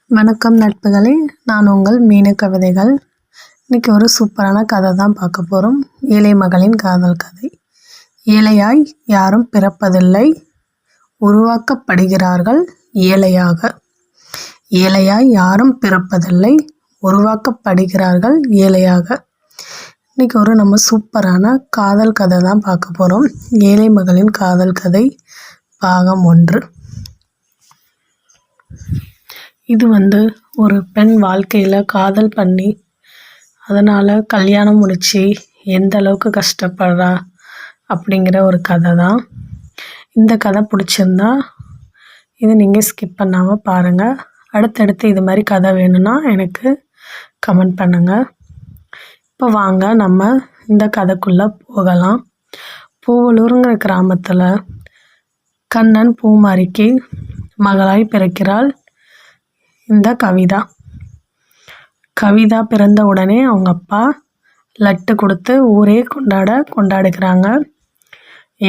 வணக்கம் நட்புகளே, நான் உங்கள் மீனு கவிதைகள். இன்றைக்கி ஒரு சூப்பரான கதை தான் பார்க்க போகிறோம். ஏழை மகளின் காதல் கதை. ஏழையாய் யாரும் பிறப்பதில்லை, உருவாக்கப்படுகிறார்கள் ஏழையாக. ஏழையாய் யாரும் பிறப்பதில்லை, உருவாக்கப்படுகிறார்கள் ஏழையாக. இன்றைக்கி ஒரு நம்ம சூப்பரான காதல் கதை தான் பார்க்க போகிறோம். ஏழை மகளின் காதல் கதை பாகம் 1. இது ஒரு பெண் வாழ்க்கையில் காதல் பண்ணி அதனால் கல்யாணம் முடித்து எந்த அளவுக்கு கஷ்டப்படுறா அப்படிங்கிற ஒரு கதை தான். இந்த கதை பிடிச்சிருந்தா இதை நீங்கள் ஸ்கிப் பண்ணாமல் பாருங்கள். அடுத்தடுத்து இது மாதிரி கதை வேணும்னா எனக்கு கமெண்ட் பண்ணுங்கள். இப்போ வாங்க நம்ம இந்த கதைக்குள்ளே போகலாம். பூவலூருங்கிற கிராமத்தில் கண்ணன் பூமாரிக்கு மகளாய் பிறக்கிறாள் இந்த கவிதா. கவிதா பிறந்த உடனே அவங்க அப்பா லட்டு கொடுத்து ஊரே கொண்டாடுகிறாங்க.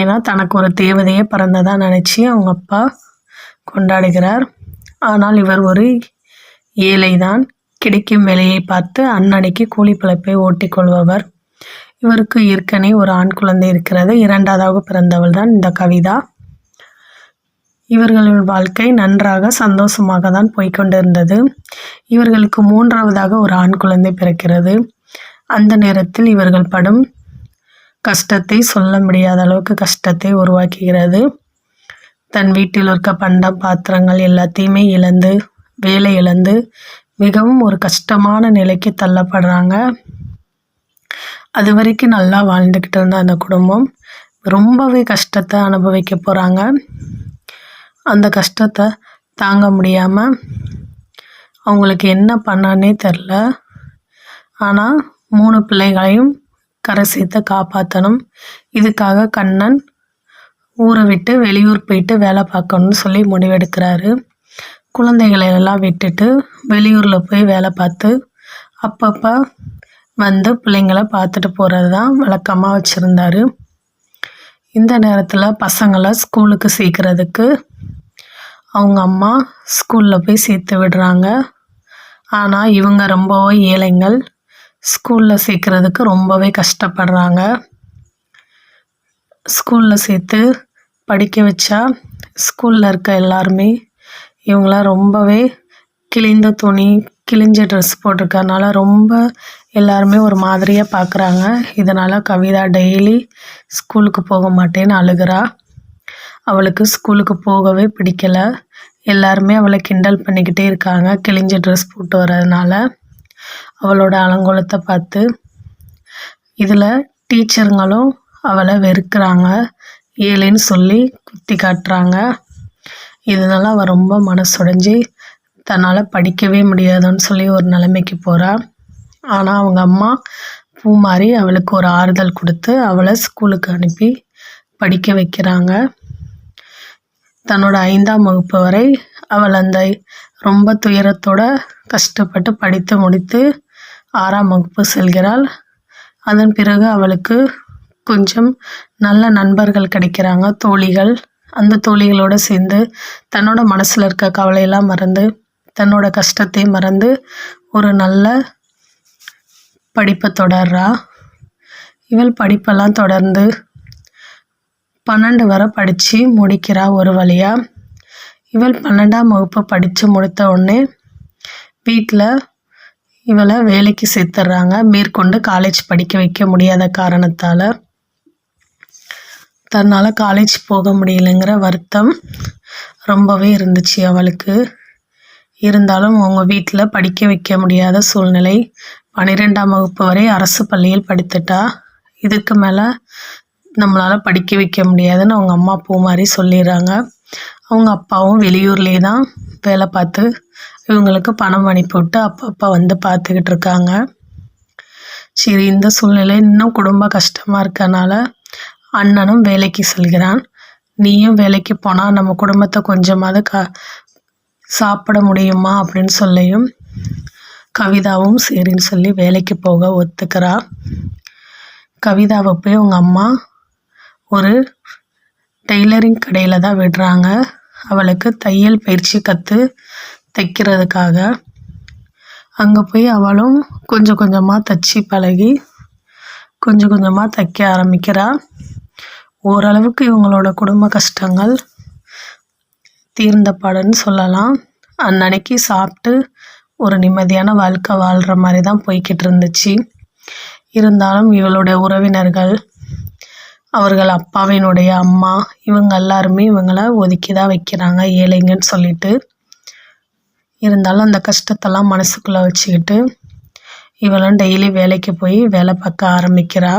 ஏன்னா தனக்கு ஒரு தேவதையே பிறந்ததாக நினச்சி அவங்க அப்பா கொண்டாடுகிறார். ஆனால் இவர் ஒரு ஏழை தான். கிடைக்கும் வேலையை பார்த்து அன்னன்னைக்கு கூலி பிழைப்பை ஓட்டிக்கொள்பவர். இவருக்கு ஏற்கனவே ஒரு ஆண் குழந்தை இருக்கிறது. 2வது பிறந்தவள் தான் இந்த கவிதா. இவர்களின் வாழ்க்கை நன்றாக சந்தோஷமாக தான் போய்கொண்டிருந்தது. இவர்களுக்கு 3வதாக ஒரு ஆண் குழந்தை பிறக்கிறது. அந்த நேரத்தில் இவர்கள் படும் கஷ்டத்தை சொல்ல முடியாத அளவுக்கு கஷ்டத்தை உருவாக்குகிறது. தன் வீட்டில் இருக்க பண்டம் பாத்திரங்கள் எல்லாத்தையுமே இழந்து, வேலை இழந்து மிகவும் ஒரு கஷ்டமான நிலைக்கு தள்ளப்படுறாங்க. அது வரைக்கும் நல்லா வாழ்ந்துக்கிட்டு இருந்த அந்த குடும்பம் ரொம்பவே கஷ்டத்தை அனுபவிக்க போகிறாங்க. அந்த கஷ்டத்தை தாங்க முடியாமல் அவங்களுக்கு என்ன பண்ணானே தெரில. ஆனால் 3 பிள்ளைகளையும் கரை சேர்த்து காப்பாற்றணும். இதுக்காக கண்ணன் ஊரை விட்டு வெளியூர் போயிட்டு வேலை பார்க்கணும்னு சொல்லி முடிவெடுக்கிறாரு. குழந்தைகளை எல்லாம் விட்டுட்டு வெளியூரில் போய் வேலை பார்த்து அப்பப்போ பிள்ளைங்களை பார்த்துட்டு போகிறது தான் வழக்கமாக வச்சுருந்தாரு. இந்த நேரத்தில் பசங்களை ஸ்கூலுக்கு சேர்க்குறதுக்கு அவங்க அம்மா ஸ்கூலில் போய் சேர்த்து விடுறாங்க. ஆனால் இவங்க ரொம்பவே ஏழைங்கள். ஸ்கூலில் சேர்க்குறதுக்கு ரொம்பவே கஷ்டப்படுறாங்க. ஸ்கூலில் சேர்த்து படிக்க வச்சா ஸ்கூலில் இருக்க எல்லாருமே இவங்கள ரொம்பவே கிழிந்த துணி, கிழிஞ்ச ட்ரெஸ் போட்டிருக்கறனால ரொம்ப எல்லாருமே ஒரு மாதிரியாக பார்க்குறாங்க. இதனால் கவிதா டெய்லி ஸ்கூலுக்கு போக மாட்டேன்னு அழுகிறா. அவளுக்கு ஸ்கூலுக்கு போகவே பிடிக்கலை. எல்லாருமே அவளை கிண்டல் பண்ணிக்கிட்டே இருக்காங்க கிழிஞ்ச ட்ரெஸ் போட்டு வர்றதுனால. அவளோட அலங்கோலத்தை பார்த்து இதில் டீச்சருங்களும் அவளை வெறுக்கிறாங்க, ஏழைன்னு சொல்லி குத்தி காட்டுறாங்க. இதனால அவள் ரொம்ப மனசுடைஞ்சி தன்னால் படிக்கவே முடியாதுன்னு சொல்லி ஒரு நிலைமைக்கு போகிறா. ஆனால் அவங்க அம்மா பூமாரி அவளுக்கு ஒரு ஆறுதல் கொடுத்து அவளை ஸ்கூலுக்கு அனுப்பி படிக்க வைக்கிறாங்க. தன்னோட 5ஆம் வகுப்பு வரை அவள் அந்த ரொம்ப துயரத்தோட கஷ்டப்பட்டு படித்து முடித்து 6ஆம் வகுப்பு செல்கிறாள். அதன் பிறகு அவளுக்கு கொஞ்சம் நல்ல நண்பர்கள் கிடைக்கிறாங்க, தோழிகள். அந்த தோழிகளோடு சேர்ந்து தன்னோட மனசில் இருக்க கவலையெல்லாம் மறந்து, தன்னோட கஷ்டத்தை மறந்து ஒரு நல்ல படிப்பை தொடர்றா. இவள் படிப்பெல்லாம் தொடர்ந்து 12 வரை படித்து முடிக்கிறா ஒரு வழியாக. இவள் 12ஆம் வகுப்பு படித்து முடித்த உடனே வீட்டில் இவளை வேலைக்கு சேர்த்துட்றாங்க. மேற்கொண்டு காலேஜ் படிக்க வைக்க முடியாத காரணத்தால் தன்னால் காலேஜ் போக முடியலைங்கிற வருத்தம் ரொம்பவே இருந்துச்சு அவளுக்கு. இருந்தாலும் அவங்க வீட்டில் படிக்க வைக்க முடியாத சூழ்நிலை. 12ஆம் வகுப்பு வரை அரசு பள்ளியில் படித்துட்டா. இதுக்கு மேலே நம்மளால் படிக்க வைக்க முடியாதுன்னு அவங்க அம்மா பூமாரி சொல்லிடுறாங்க. அவங்க அப்பாவும் வெளியூர்லேயே தான் வேலை பார்த்து இவங்களுக்கு பணம் அனுப்பிவிட்டு அப்பப்போ பார்த்துக்கிட்டு இருக்காங்க. சரி, இந்த சூழ்நிலை இன்னும் குடும்ப கஷ்டமாக இருக்கனால அண்ணனும் வேலைக்கு செல்கிறான். நீயும் வேலைக்கு போனால் நம்ம குடும்பத்தை கொஞ்சமாவது சாப்பிட முடியுமா அப்படின்னு சொல்லியும் கவிதாவும் சரின்னு சொல்லி வேலைக்கு போக ஒத்துக்கிறா. கவிதாவை போய் அவங்க அம்மா ஒரு டெய்லரிங் கடையில் தான் விடுறாங்க. அவளுக்கு தையல் பயிற்சி கற்று தைக்கிறதுக்காக. அங்கே போய் அவளும் கொஞ்சம் கொஞ்சமாக தச்சு பழகி கொஞ்சம் கொஞ்சமாக தைக்க ஆரம்பிக்கிறா. ஓரளவுக்கு இவங்களோட குடும்ப கஷ்டங்கள் தீர்ந்த பாடுன்னு சொல்லலாம். அன்னன்னைக்கு சாப்பிட்டு ஒரு நிம்மதியான வாழ்க்கை வாழ்கிற மாதிரி தான் போய்கிட்டு இருந்துச்சு. இருந்தாலும் இவளுடைய உறவினர்கள், அவர்கள் அப்பாவினுடைய அம்மா, இவங்க எல்லாருமே இவங்களை ஒதுக்கி தான் வைக்கிறாங்க, ஏழைங்கன்னு சொல்லிட்டு. இருந்தாலும் அந்த கஷ்டத்தெல்லாம் மனசுக்குள்ளே வச்சுக்கிட்டு இவளும் டெய்லி வேலைக்கு போய் வேலை பார்க்க ஆரம்பிக்கிறா.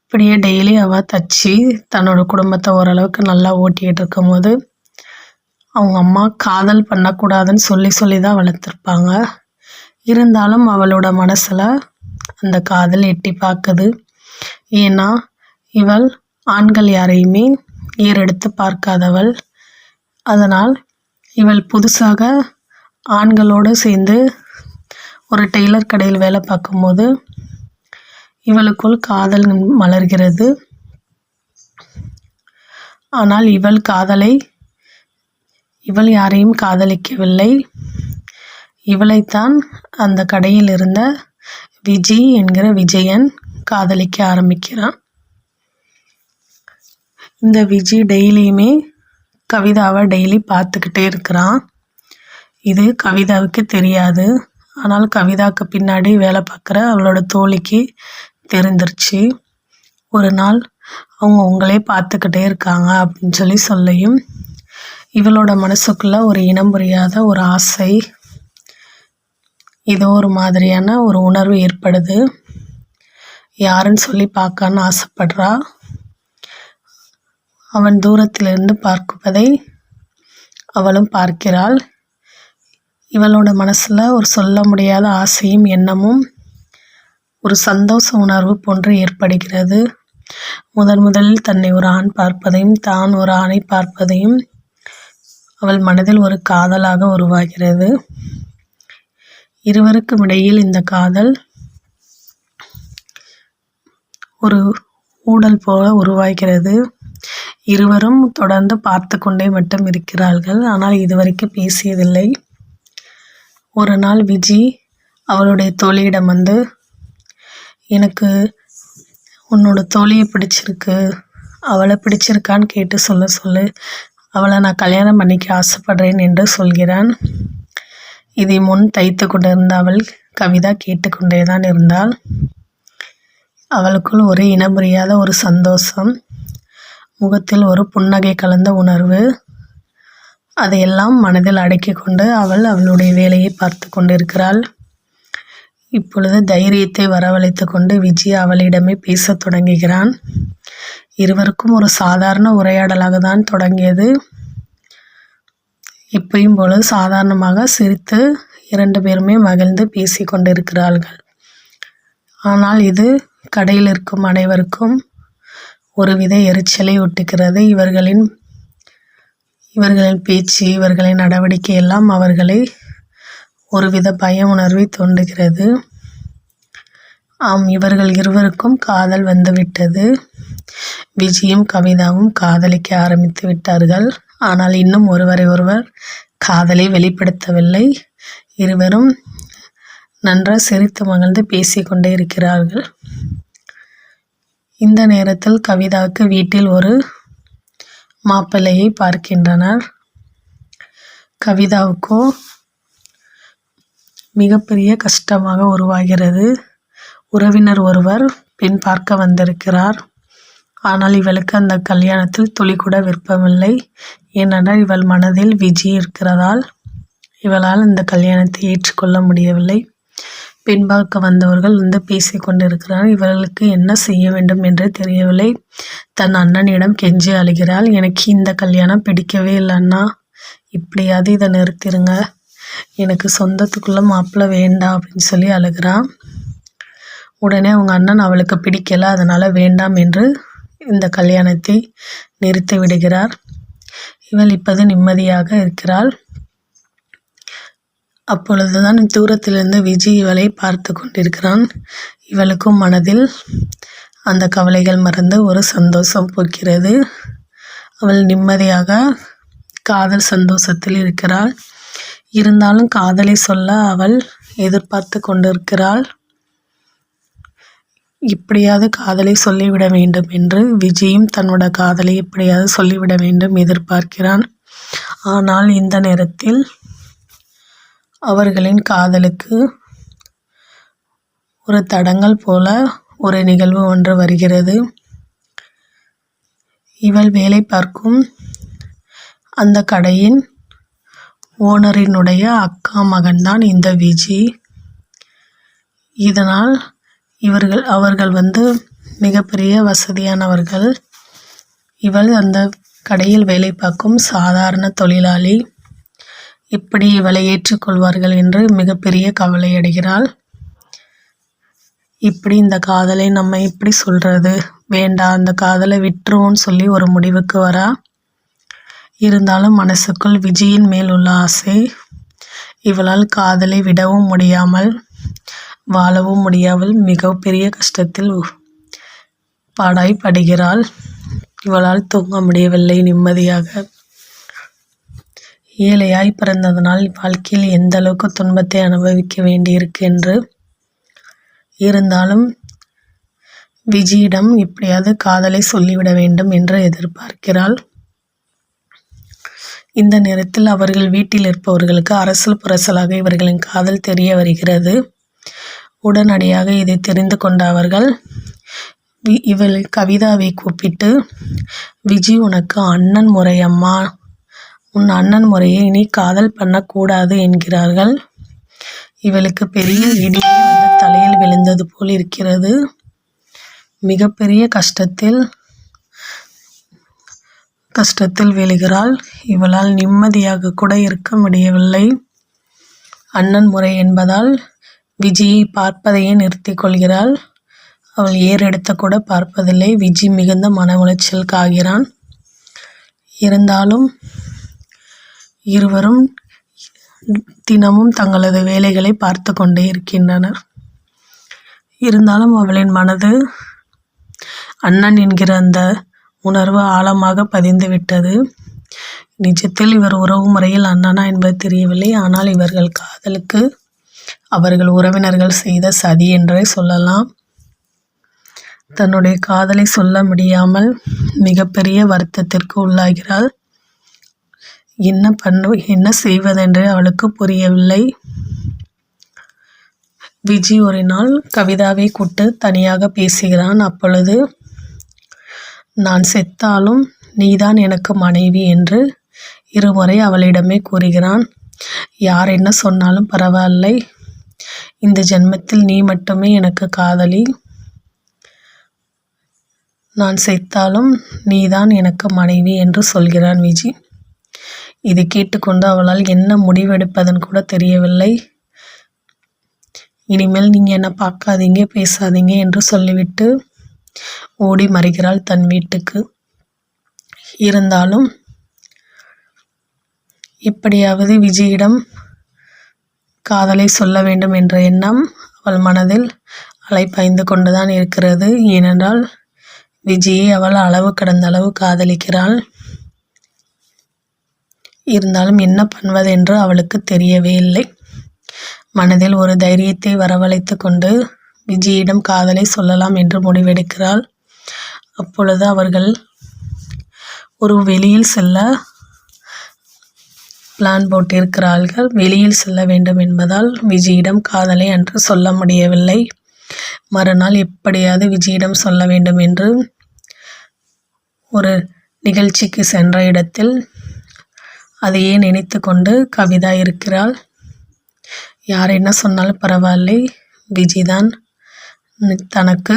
இப்படியே டெய்லி அவள் தச்சு தன்னோட குடும்பத்தை ஓரளவுக்கு நல்லா ஓட்டிகிட்டு இருக்கும்போது அவங்க அம்மா காதல் பண்ணக்கூடாதுன்னு சொல்லி தான் வளர்த்துருப்பாங்க. இருந்தாலும் அவளோட மனசில் அந்த காதல் எட்டி பார்க்குது. ஏன்னா இவள் ஆண்கள் யாரையுமே ஏறெடுத்து பார்க்காதவள். அதனால் இவள் புதுசாக ஆண்களோடு சேர்ந்து ஒரு டெய்லர் கடையில் வேலை பார்க்கும்போது இவளுக்குள் காதல் மலர்கிறது. ஆனால் இவள் யாரையும் காதலிக்கவில்லை. இவளைத்தான் அந்த கடையில் இருந்த விஜி என்கிற விஜயன் காதலிக்க ஆரம்பிக்கிறான். இந்த விஜி டெய்லியுமே கவிதாவை டெய்லி பார்த்துக்கிட்டே இருக்கிறான். இது கவிதாவுக்கு தெரியாது. ஆனால் கவிதாவுக்கு பின்னாடி வேலை பார்க்குற அவளோட தோழிக்கு தெரிந்துருச்சு. ஒரு நாள் அவங்க உங்களே பார்த்துக்கிட்டே இருக்காங்க அப்படின்னு சொல்லியும் இவளோட மனசுக்குள்ளே ஒரு இனம் புரியாத ஒரு ஆசை, ஏதோ ஒரு மாதிரியான ஒரு உணர்வு ஏற்படுது. யாருன்னு சொல்லி பார்க்கன்னு ஆசைப்படுறா. அவன் தூரத்திலிருந்து பார்ப்பதை அவளும் பார்க்கிறாள். இவளோட மனசில் ஒரு சொல்ல முடியாத ஆசையும் எண்ணமும் ஒரு சந்தோஷ உணர்வு போன்று ஏற்படுகிறது. முதலில் தன்னை ஒரு ஆண் பார்ப்பதையும் தான் ஒரு ஆணை பார்ப்பதையும் அவள் மனதில் ஒரு காதலாக உருவாகிறது. இருவருக்கும் இடையில் இந்த காதல் ஒரு ஊடல் போல உருவாகிறது. இருவரும் தொடர்ந்து பார்த்து கொண்டே மட்டும் இருக்கிறார்கள். ஆனால் இதுவரைக்கும் பேசியதில்லை. ஒரு நாள் விஜி அவளுடைய தோழியிடம் வந்து, எனக்கு உன்னோட தோழியை பிடிச்சிருக்கு, அவளை பிடிச்சிருக்கான்னு கேட்டு சொல்லு, அவளை நான் கல்யாணம் பண்ணிக்க ஆசைப்படுறேன் என்று சொல்கிறான். இதை முன் தைத்து கொண்டிருந்த அவள் கவிதா கேட்டுக்கொண்டே தான் இருந்தாள். அவளுக்குள் ஒரு இனமுறியாத ஒரு சந்தோஷம், முகத்தில் ஒரு புன்னகை கலந்த உணர்வு, அதையெல்லாம் மனதில் அடக்கி கொண்டு அவளுடைய வேலையை பார்த்து கொண்டிருக்கிறாள். இப்பொழுது தைரியத்தை வரவழைத்து கொண்டு விஜய் அவளிடமே பேசத் தொடங்குகிறான். இருவருக்கும் ஒரு சாதாரண உரையாடலாக தான் தொடங்கியது. எப்பயும் போல சாதாரணமாக சிரித்து 2 பேருமே மகிழ்ந்து பேசி கொண்டிருக்கிறார்கள். ஆனால் இது கடையில் இருக்கும் அனைவருக்கும் ஒருவித எரிச்சலை ஒட்டுகிறது. இவர்களின் பேச்சு, இவர்களின் நடவடிக்கை எல்லாம் அவர்களை ஒருவித பய உணர்வை தோன்றுகிறது. இவர்கள் இருவருக்கும் காதல் வந்துவிட்டது. விஜயும் கவிதாவும் காதலிக்க ஆரம்பித்து விட்டார்கள். ஆனால் இன்னும் ஒருவரை ஒருவர் காதலை வெளிப்படுத்தவில்லை. இருவரும் நன்றாக சிரித்து மகிழ்ந்து பேசிக்கொண்டே இருக்கிறார்கள். இந்த நேரத்தில் கவிதாவுக்கு வீட்டில் ஒரு மாப்பிள்ளையை பார்க்கின்றனர். கவிதாவுக்கோ மிகப்பெரிய கஷ்டமாக உருவாகிறது. உறவினர் ஒருவர் பெண் பார்க்க வந்திருக்கிறார். ஆனால் இவளுக்கு அந்த கல்யாணத்தில் துளி கூட விருப்பமில்லை. ஏனென்றால் இவள் மனதில் விஜி இருக்கிறதால் இவளால் இந்த கல்யாணத்தை ஏற்றுக்கொள்ள முடியவில்லை. பெண் பார்க்க வந்தவர்கள் பேசி கொண்டிருக்கிறார். இவர்களுக்கு என்ன செய்ய வேண்டும் என்று தெரியவில்லை. தன் அண்ணனிடம் கெஞ்சி அழுகிறாள். எனக்கு இந்த கல்யாணம் பிடிக்கவே இல்லை அண்ணா, இப்படியாவது இதை நிறுத்திடுங்க, எனக்கு சொந்தத்துக்குள்ளே மாப்பிள்ளை வேண்டாம் அப்படின்னு சொல்லி அழுகிறான். உடனே அவங்க அண்ணன் அவளுக்கு பிடிக்கலை, அதனால் வேண்டாம் என்று இந்த கல்யாணத்தை நிறுத்தி விடுகிறார். இவள் இப்போது நிம்மதியாக இருக்கிறாள். அப்பொழுதுதான் தூரத்திலிருந்து விஜய் இவளை பார்த்து கொண்டிருக்கிறான். இவளுக்கும் மனதில் அந்த கவலைகள் மறந்து ஒரு சந்தோஷம் போக்கிறது. அவள் நிம்மதியாக காதல் சந்தோஷத்தில் இருக்கிறாள். இருந்தாலும் காதலை சொல்ல அவள் எதிர்பார்த்து கொண்டிருக்கிறாள். எப்படியாவது காதலை சொல்லிவிட வேண்டும் என்று விஜியும் தன்னோட காதலை எப்படியாவது சொல்லிவிட வேண்டும் எதிர்பார்க்கிறான். ஆனால் இந்த நேரத்தில் அவர்களின் காதலுக்கு ஒரு தடங்கல் போல ஒரு நிகழ்வு ஒன்று வருகிறது. இவள் வேலை பார்க்கும் அந்த கடையின் ஓனரினுடைய அக்கா மகன்தான் இந்த விஜி. இதனால் அவர்கள் மிகப்பெரிய வசதியானவர்கள். இவள் அந்த கடையில் வேலை பார்க்கும் சாதாரண தொழிலாளி. எப்படி இவளை ஏற்றுக்கொள்வார்கள் என்று மிகப்பெரிய கவலை அடைகிறாள். இப்படி இந்த காதலை நம்ம எப்படி சொல்கிறது, வேண்டாம் அந்த காதலை விட்டுருவோன்னு சொல்லி ஒரு முடிவுக்கு வரா. இருந்தாலும் மனசுக்குள் விஜயின் மேல் உள்ள ஆசை. இவளால் காதலை விடவும் முடியாமல் வாழவும் முடியாமல் மிகப்பெரிய கஷ்டத்தில் பாடாய்படுகிறாள். இவளால் தூங்க முடியவில்லை நிம்மதியாக. ஏழையாய் பிறந்ததனால் வாழ்க்கையில் எந்த அளவுக்கு துன்பத்தை அனுபவிக்க வேண்டியிருக்கு என்று. இருந்தாலும் விஜயிடம் எப்படியாவது காதலை சொல்லிவிட வேண்டும் என்று எதிர்பார்க்கிறாள். இந்த நேரத்தில் அவர்கள் வீட்டில் இருப்பவர்களுக்கு அரசல் புரசலாக இவர்களின் காதல் தெரிய வருகிறது. உடனடியாக இதை தெரிந்து கொண்ட அவர்கள் இவள் கவிதாவை கூப்பிட்டு, விஜி உனக்கு அண்ணன் முறை அம்மா, உன் அண்ணன் முறையை நீ காதல் பண்ணக்கூடாது என்கிறார்கள். இவளுக்கு பெரிய இடி தலையில் விழுந்தது போல் இருக்கிறது. மிகப்பெரிய கஷ்டத்தில் விழுகிறாள். இவளால் நிம்மதியாக கூட இருக்க முடியவில்லை. அண்ணன் முறை என்பதால் விஜயை பார்ப்பதையே நிறுத்தி கொள்கிறாள். அவள் ஏறெடுத்த கூட பார்ப்பதில்லை. விஜி மிகுந்த மன உளைச்சலுக்கு ஆகிறான். இருந்தாலும் இருவரும் தினமும் தங்களது வேலைகளை பார்த்து கொண்டே இருக்கின்றனர். இருந்தாலும் அவளின் மனது அண்ணன் என்கிற அந்த உணர்வு ஆழமாக பதிந்து விட்டது. நிஜத்தில் இவர் உறவு முறையில் அண்ணனா என்பது தெரியவில்லை. ஆனால் இவர்கள் காதலுக்கு அவர்கள் உறவினர்கள் செய்த சதி என்றே சொல்லலாம். தன்னுடைய காதலை சொல்ல முடியாமல் மிகப்பெரிய வருத்தத்திற்கு உள்ளாகிறாள். என்ன செய்வதென்று அவளுக்கு புரியவில்லை. விஜி ஒரு நாள் கவிதாவை கூட்டு தனியாக பேசுகிறான். அப்பொழுது, நான் செத்தாலும் நீதான் எனக்கு மனைவி என்று இருமுறை அவளிடமே கூறுகிறான். யார் என்ன சொன்னாலும் பரவாயில்லை, இந்த ஜென்மத்தில் நீ மட்டுமே எனக்கு காதலி, நான் செத்தாலும் நீதான் எனக்கு மனைவி என்று சொல்கிறான் விஜி. இதை கேட்டுக்கொண்டு அவளால் என்ன முடிவெடுப்பதன் கூட தெரியவில்லை. இனிமேல் நீங்கள் என்னை பார்க்காதீங்க, பேசாதீங்க என்று சொல்லிவிட்டு ஓடி மறைகிறாள் தன் வீட்டுக்கு. இருந்தாலும் எப்படியாவது விஜயிடம் காதலை சொல்ல வேண்டும் என்ற எண்ணம் அவள் மனதில் அலைப்பாய்ந்து கொண்டுதான் இருக்கிறது. ஏனென்றால் விஜயை அவள் அளவு கடந்த அளவு காதலிக்கிறாள். இருந்தாலும் என்ன பண்ணுவதென்று அவளுக்கு தெரியவே இல்லை. மனதில் ஒரு தைரியத்தை வரவழைத்து கொண்டு விஜயிடம் காதலை சொல்லலாம் என்று முடிவெடுக்கிறாள். அப்பொழுது அவர்கள் ஒரு வெளியில் செல்ல பிளான் போட்டிருக்கிறார்கள். வெளியில் செல்ல வேண்டும் என்பதால் விஜயிடம் காதலை அன்று சொல்ல முடியவில்லை. மறுநாள் எப்படியாவது விஜயிடம் சொல்ல வேண்டும் என்று ஒரு நிகழ்ச்சிக்கு சென்ற இடத்தில் அதையே நினைத்து கொண்டு கவிதா இருக்கிறாள். யார் என்ன சொன்னாலும் பரவாயில்லை, விஜிதான் தனக்கு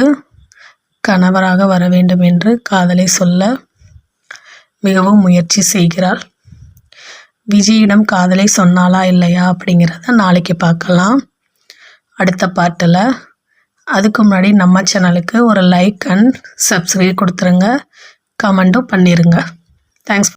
கணவராக வர வேண்டும் என்று காதலை சொல்ல மிகவும் முயற்சி செய்கிறாள். விஜயிடம் காதலை சொன்னாலா இல்லையா அப்படிங்கிறத நாளைக்கு பார்க்கலாம் அடுத்த பாட்டில். அதுக்கு முன்னாடி நம்ம சேனலுக்கு ஒரு லைக் அண்ட் சப்ஸ்கிரைப் கொடுத்துருங்க, கமெண்ட்டும் பண்ணிடுங்க. தேங்க்ஸ்.